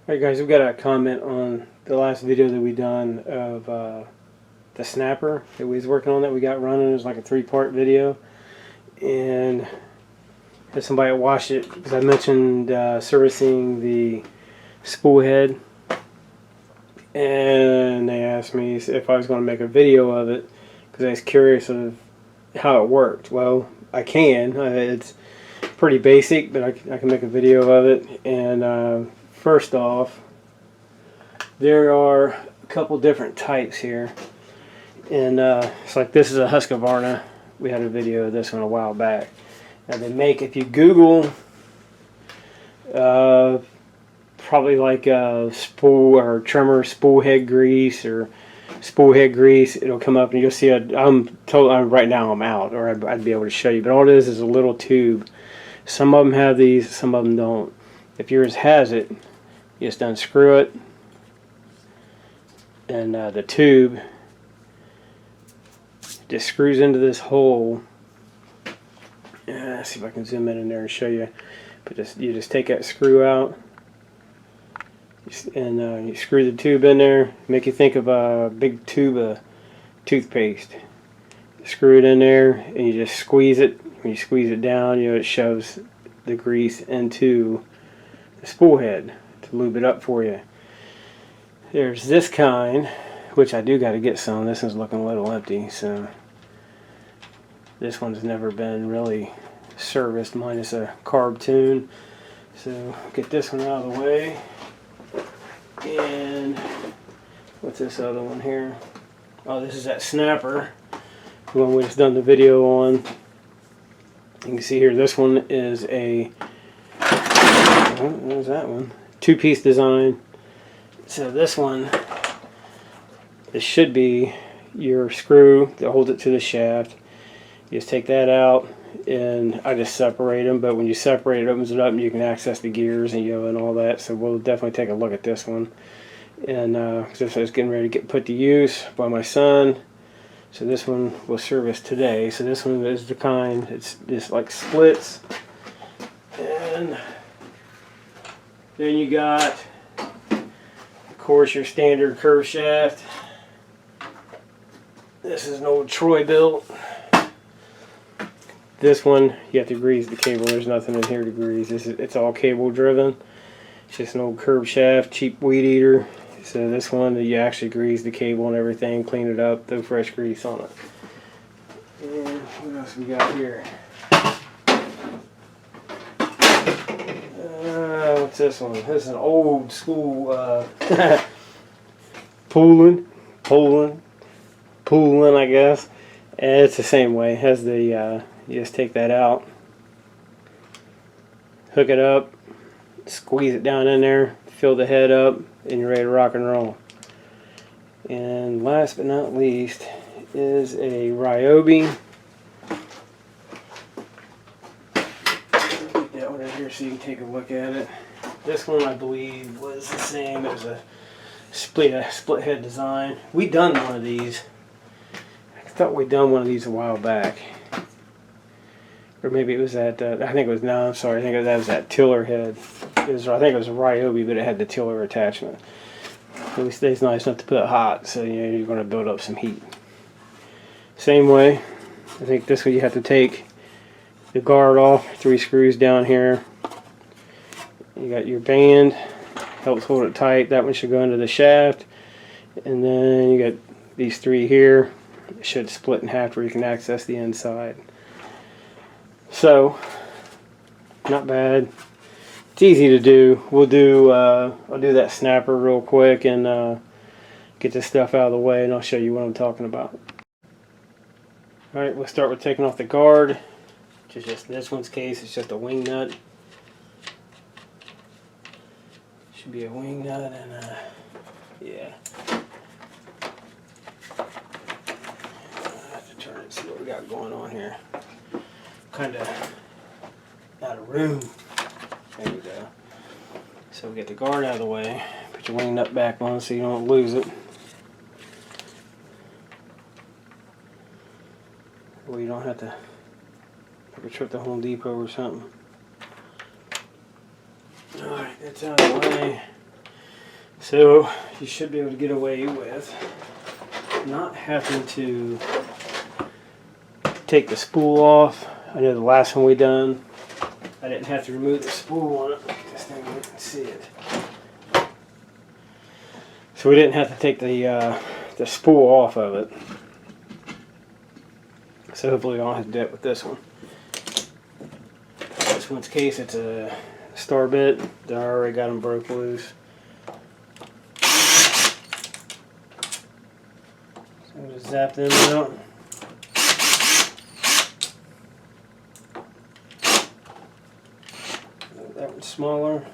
Alright guys, we've got a comment on the last video that we done of the snapper that we was working on that we got running. It was like a 3-part video, and had somebody watch it because I mentioned servicing the spool head, and they asked me if I was going to make a video of it because I was curious of how it worked. Well, I can. It's pretty basic, but I can make a video of it. And first off, there are a couple different types here, and it's like this is a Husqvarna. We had a video of this one a while back. Now they make, if you Google probably like a spool or trimmer spool head grease or spool head grease, it'll come up and you'll see right now I'm out, or I'd be able to show you, but all it is a little tube. Some of them have these, some of them don't. If yours has it, you just unscrew it, and the tube just screws into this hole. Let's see if I can zoom in there and show you. But you just take that screw out, and you screw the tube in there. Make you think of a big tube of toothpaste. Screw it in there, and you just squeeze it. When you squeeze it down, it shoves the grease into the spool head to lube it up for you. There's this kind, which I do got to get some. This one's looking a little empty, so this one's never been really serviced, minus a carb tune. So get this one out of the way. And what's this other one here? Oh, this is that snapper, the one we just done the video on. You can see here, this one is a, there's that one, 2-piece design. So this one, this should be your screw that holds it to the shaft. You just take that out, and I just separate them, but when you separate it, opens it up and you can access the gears and all that. So we'll definitely take a look at this one. And this is getting ready to get put to use by my son. So this one will service today. So this one is the kind, it's just like splits. And then you got, of course, your standard curve shaft. This is an old Troy built. This one, you have to grease the cable. There's nothing in here to grease. It's all cable driven. It's just an old curve shaft, cheap weed eater. So this one, you actually grease the cable and everything, clean it up, throw fresh grease on it. And what else we got here? What's this one? This is an old school pooling, I guess. And it's the same way. It has the you just take that out, hook it up, squeeze it down in there, fill the head up, and you're ready to rock and roll. And last but not least is a Ryobi. Get that one in here so you can take a look at it. This one, I believe, was the same. It was a split head design. We done one of these. I thought we'd done one of these a while back. Or maybe it was that, I think it was, no, I'm sorry, I think that was that tiller head. I think it was a Ryobi, but it had the tiller attachment. It stays nice enough to put it hot, so you're going to build up some heat. Same way, I think this way you have to take the guard off, 3 screws down here. You got your band, helps hold it tight. That one should go into the shaft. And then you got these 3 here. It should split in half where you can access the inside. So, not bad. It's easy to do. I'll do that snapper real quick and get this stuff out of the way, and I'll show you what I'm talking about. Alright, we'll start with taking off the guard, which is just, in this one's case, it's just a wing nut. Should be a wing nut, and yeah. I have to turn it and see what we got going on here. Kind of out of room. There we go. So we get the guard out of the way. Put your wing nut back on so you don't lose it. Or you don't have to like a trip to Home Depot or something. Alright, that's out of the way. So you should be able to get away with not having to take the spool off. I know the last one we done, I didn't have to remove the spool on it. Look at this thing, you can see it. So we didn't have to take the spool off of it. So hopefully we don't have to do it with this one. This one's case, it's a star bit. I already got them broke loose. So I'm just zap them out. That one's smaller.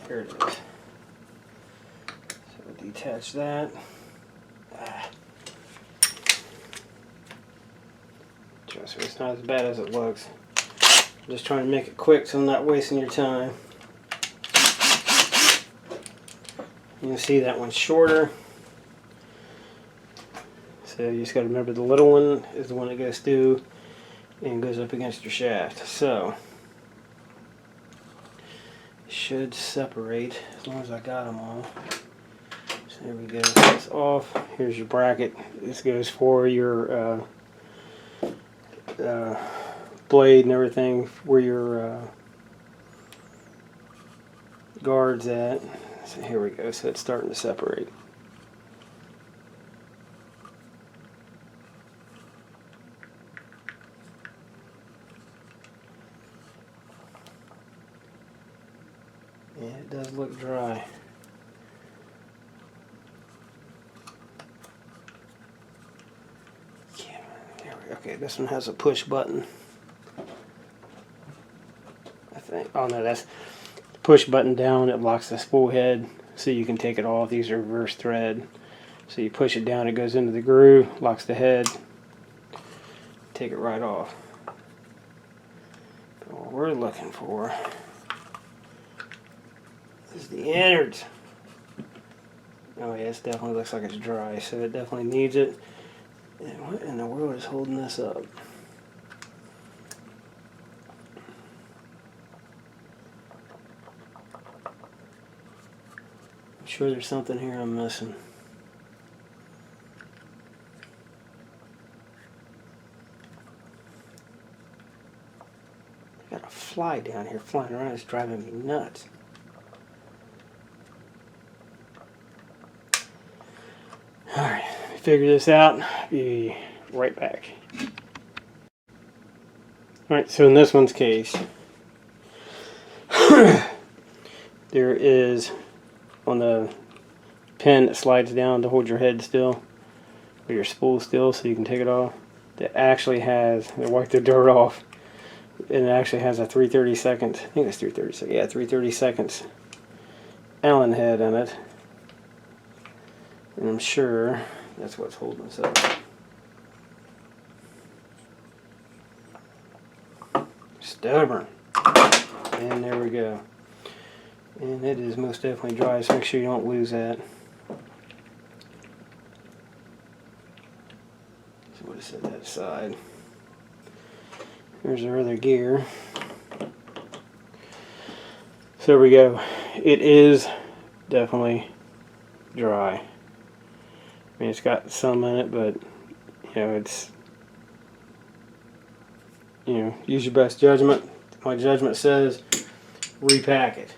Here it is. So detach that. Trust me, it's not as bad as it looks. I'm just trying to make it quick so I'm not wasting your time. You can see that one's shorter. So you just got to remember the little one is the one that goes through and goes up against your shaft. So should separate as long as I got them all. So there we go. That's off. Here's your bracket. This goes for your blade and everything, where your guard's at. So here we go. So it's starting to separate. Yeah, it does look dry. Yeah, there we go. Okay, this one has a push button. I think. Oh no, that's the push button down. It locks the spool head, so you can take it off. These are reverse thread. So you push it down, it goes into the groove, locks the head. Take it right off. But what we're looking for is the innards. Oh yeah, it definitely looks like it's dry, so it definitely needs it. And what in the world is holding this up? I'm sure there's something here I'm missing. I got a fly down here flying around, it's driving me nuts. Alright, figure this out. Be right back. Alright, so in this one's case, there is on the pin that slides down to hold your head still, or your spool still, so you can take it off. That actually has, they wipe the dirt off, and it actually has a 3/32, I think it's 3/32, yeah, 3/32 Allen head in it. And I'm sure that's what's holding us up. Stubborn. And there we go. And it is most definitely dry, so make sure you don't lose that. So we'll just set that aside. Here's our other gear. So there we go. It is definitely dry. I mean, it's got some in it, but you know, it's, you know, use your best judgment. My judgment says repack it.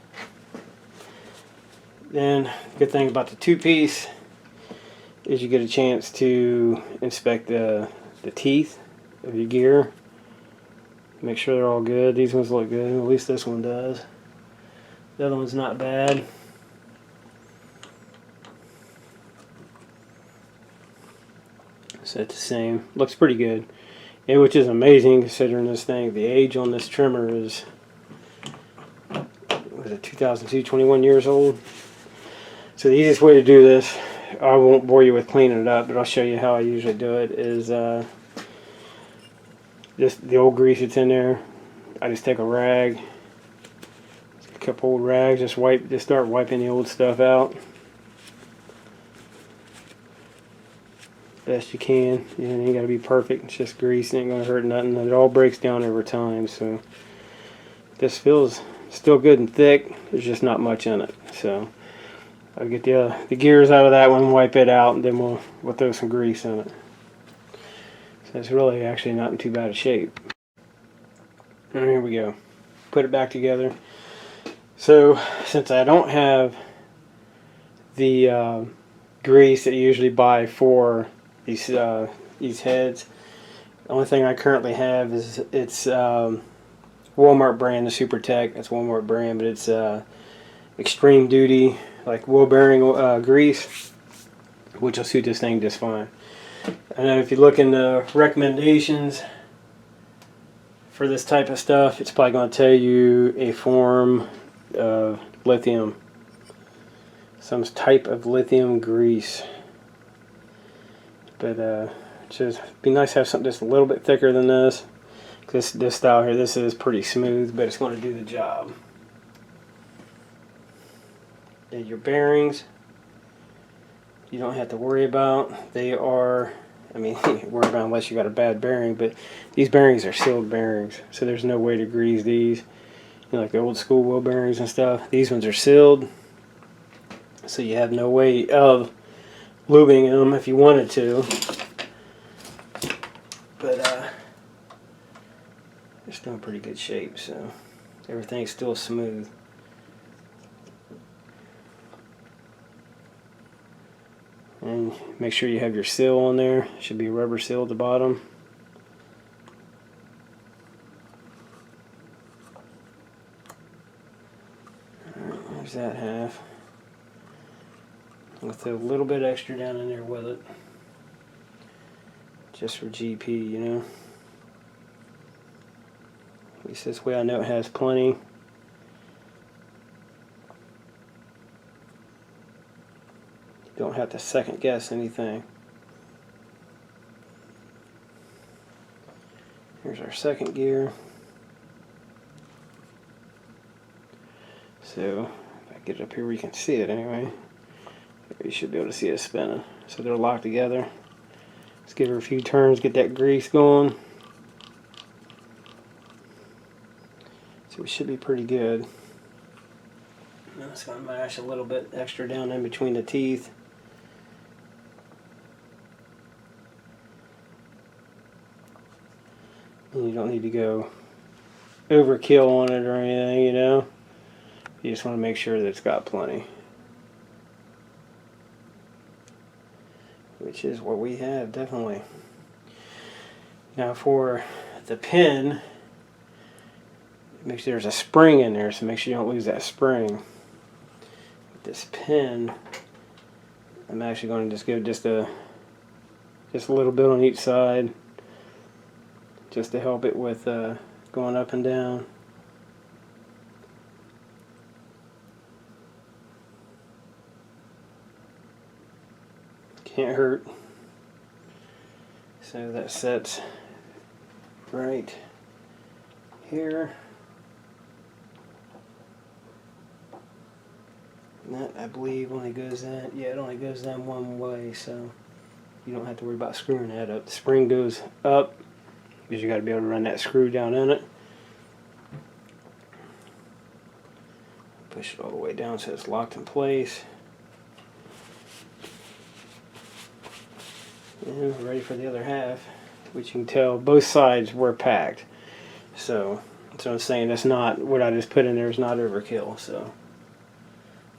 Then the good thing about the two-piece is you get a chance to inspect the teeth of your gear. Make sure they're all good. These ones look good. At least this one does. The other one's not bad. So it's the same. Looks pretty good. And which is amazing considering this thing. The age on this trimmer is, was it 2002, 21 years old. So the easiest way to do this, I won't bore you with cleaning it up, but I'll show you how I usually do it, is just the old grease that's in there. I just take a rag, couple old rags, just start wiping the old stuff out best you can. You know, you got to be perfect. It's just grease, it ain't gonna hurt nothing. It all breaks down over time. So this feels still good and thick. There's just not much in it. So I'll get the gears out of that one, wipe it out, and then we'll throw some grease in it. So it's really actually not in too bad a shape. And here we go. Put it back together. So since I don't have the grease that you usually buy for these heads, the only thing I currently have is it's Walmart brand, the Super Tech. It's Walmart brand, but it's extreme duty, like wheel bearing grease, which will suit this thing just fine. And then if you look in the recommendations for this type of stuff, it's probably going to tell you a form of lithium, some type of lithium grease. But just be nice to have something just a little bit thicker than this. This style here, this is pretty smooth, but it's going to do the job. And your bearings, you don't have to worry about. They are, I mean, worry about unless you got a bad bearing, but these bearings are sealed bearings, so there's no way to grease these. You know, like the old school wheel bearings and stuff. These ones are sealed, so you have no way of lubing them if you wanted to. But they're still in pretty good shape, so everything's still smooth. And make sure you have your seal on there. Should be a rubber seal at the bottom. Alright, there's that half. I'm going to throw a little bit extra down in there with it. Just for GP, you know. At least this way I know it has plenty. You don't have to second guess anything. Here's our second gear. So, if I get it up here where you can see it anyway. You should be able to see it spinning. So they're locked together. Let's give her a few turns, get that grease going. So we should be pretty good. Now it's going to mash a little bit extra down in between the teeth. And you don't need to go overkill on it or anything, you know. You just want to make sure that it's got plenty. Which is what we have, definitely. Now for the pin, make sure there's a spring in there, so make sure you don't lose that spring. With this pin, I'm actually going to just give just a little bit on each side, just to help it with going up and down. Can't hurt. So that sets right here. And that, I believe, only goes in. Yeah, it only goes in one way, so you don't have to worry about screwing that up. The spring goes up because you got to be able to run that screw down in it. Push it all the way down so it's locked in place. And we're ready for the other half, which you can tell both sides were packed. So that's what I'm saying. That's not what I just put in there is not overkill. So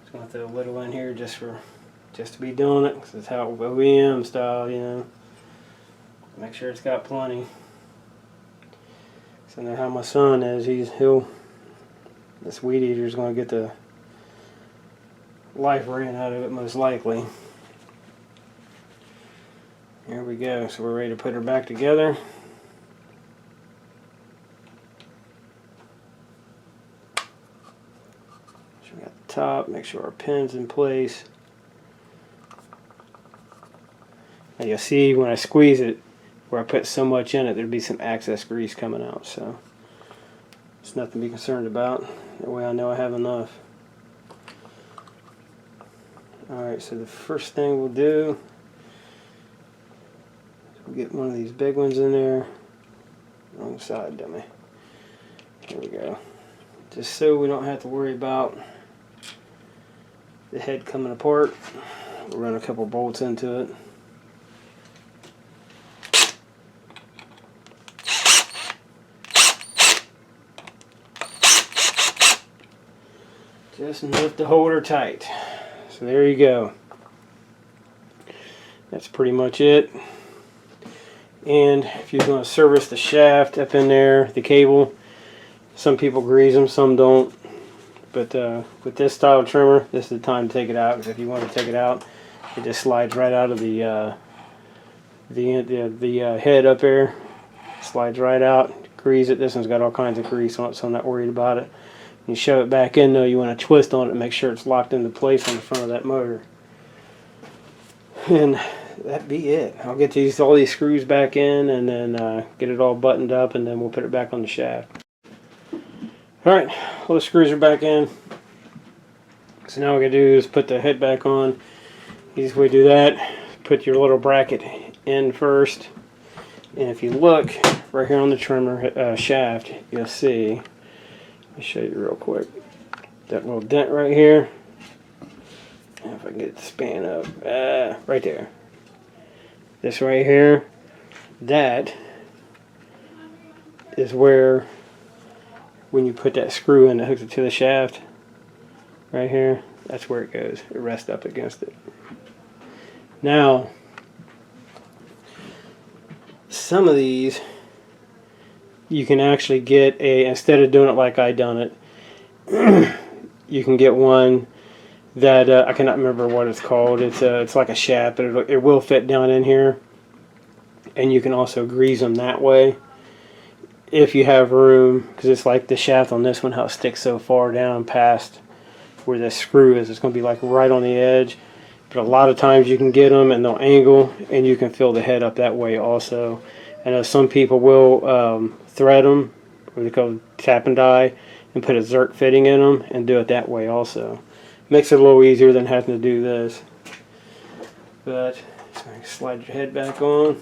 just gonna throw a little in here just to be doing it, because it's how OEM style, you know. Make sure it's got plenty. So now how my son is, this weed eater is gonna get the life ran out of it most likely. Here we go, so we're ready to put her back together. So we got the top, make sure our pin's in place. And you'll see when I squeeze it, where I put so much in it, there'll be some excess grease coming out. So It's nothing to be concerned about. That way I know I have enough. Alright, so the first thing we'll do is we'll get one of these big ones in there. Wrong side, dummy. There we go. Just so we don't have to worry about the head coming apart. We'll run a couple bolts into it. Just enough to hold her tight. So there you go. That's pretty much it. And if you're going to service the shaft up in there, the cable, some people grease them, some don't. But with this style of trimmer, this is the time to take it out. Because if you want to take it out, it just slides right out of the head up there. Slides right out. Grease it. This one's got all kinds of grease on it, so I'm not worried about it. You shove it back in though, you want to twist on it and make sure it's locked into place on the front of that motor. And that'd be it. I'll get all these screws back in and then get it all buttoned up, and then we'll put it back on the shaft. Alright, all the screws are back in. So now what we're going to do is put the head back on. Easiest way to do that, put your little bracket in first. And if you look right here on the trimmer shaft, you'll see, let me show you real quick, that little dent right here. If I can get it to span up, right there. This right here, that is where, when you put that screw in that hooks it to the shaft, right here, that's where it goes. It rests up against it. Now, some of these, you can actually get instead of doing it like I done it, you can get one that I cannot remember what it's called. It's like a shaft, but it will fit down in here, and you can also grease them that way if you have room, because it's like the shaft on this one, how it sticks so far down past where the screw is. It's going to be like right on the edge, but a lot of times you can get them and they'll angle, and you can fill the head up that way also. I know some people will thread them, what they call tap and die, and put a zerk fitting in them and do it that way also. Makes it a little easier than having to do this. But so slide your head back on,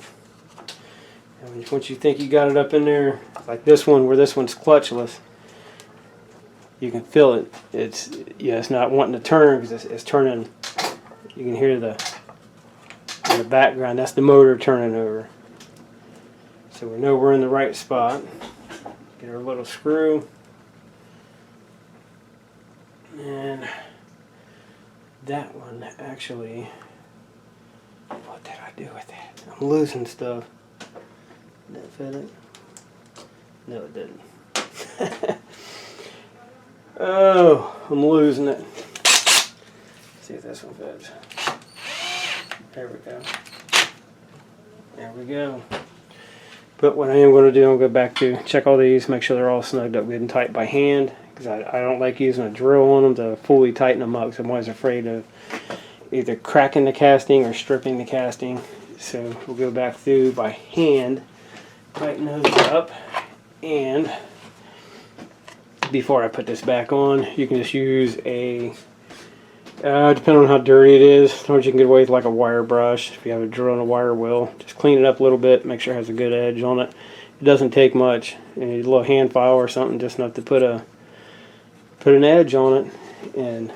and once you think you got it up in there, like this one, where this one's clutchless, you can feel it. It's not wanting to turn because it's turning. You can hear in the background. That's the motor turning over. So we know we're in the right spot. Get our little screw, and that one actually, what did I do with that? I'm losing stuff. Did that fit it? No, it didn't. Oh, I'm losing it. Let's see if this one fits. There we go. There we go. But what I am going to do, I'm going to go back to check all these, make sure they're all snugged up good and tight by hand, because I don't like using a drill on them to fully tighten them up, because I'm always afraid of either cracking the casting or stripping the casting. So we'll go back through by hand, tighten those up, and before I put this back on, you can just use a, depending on how dirty it is, sometimes you can get away with like a wire brush. If you have a drill and a wire wheel, just clean it up a little bit, make sure it has a good edge on it. It doesn't take much. You need a little hand file or something, just enough to put an edge on it, and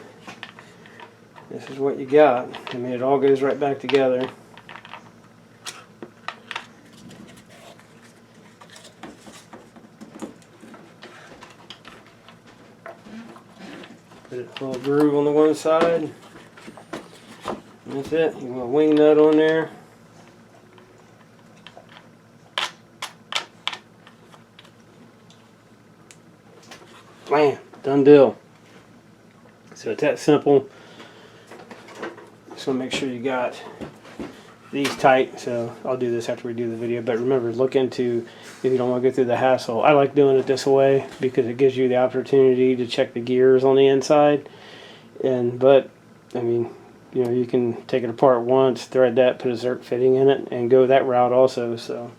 this is what you got. I mean, it all goes right back together. Put a little groove on the one side. That's it. You want a wing nut on there. Bam! Done deal. So it's that simple. Just want to make sure you got these tight. So I'll do this after we do the video. But remember, look into, if you don't want to go through the hassle. I like doing it this way because it gives you the opportunity to check the gears on the inside. But I mean, you know, you can take it apart once, thread that, put a zerk fitting in it, and go that route also. So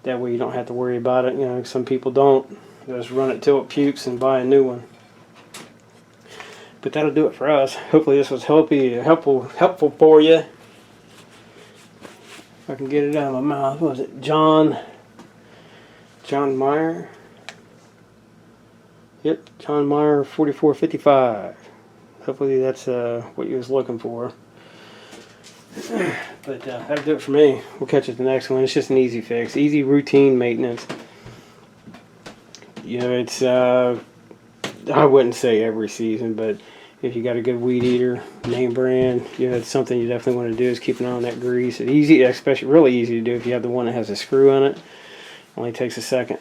that way you don't have to worry about it. You know, some people don't. Just run it till it pukes and buy a new one. But that'll do it for us. Hopefully this was helpful for you. If I can get it out of my mouth. What was it? John Meyer? Yep, John Meyer 4455. Hopefully that's what you was looking for. But that'll do it for me. We'll catch you at the next one. It's just an easy fix. Easy routine maintenance. You know, it's, I wouldn't say every season, but if you got a good weed eater, name brand, you know, it's something you definitely want to do is keep an eye on that grease. It's easy, especially really easy to do if you have the one that has a screw on it. Only takes a second.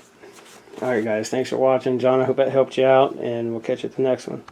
Alright guys, thanks for watching. John, I hope that helped you out, and we'll catch you at the next one.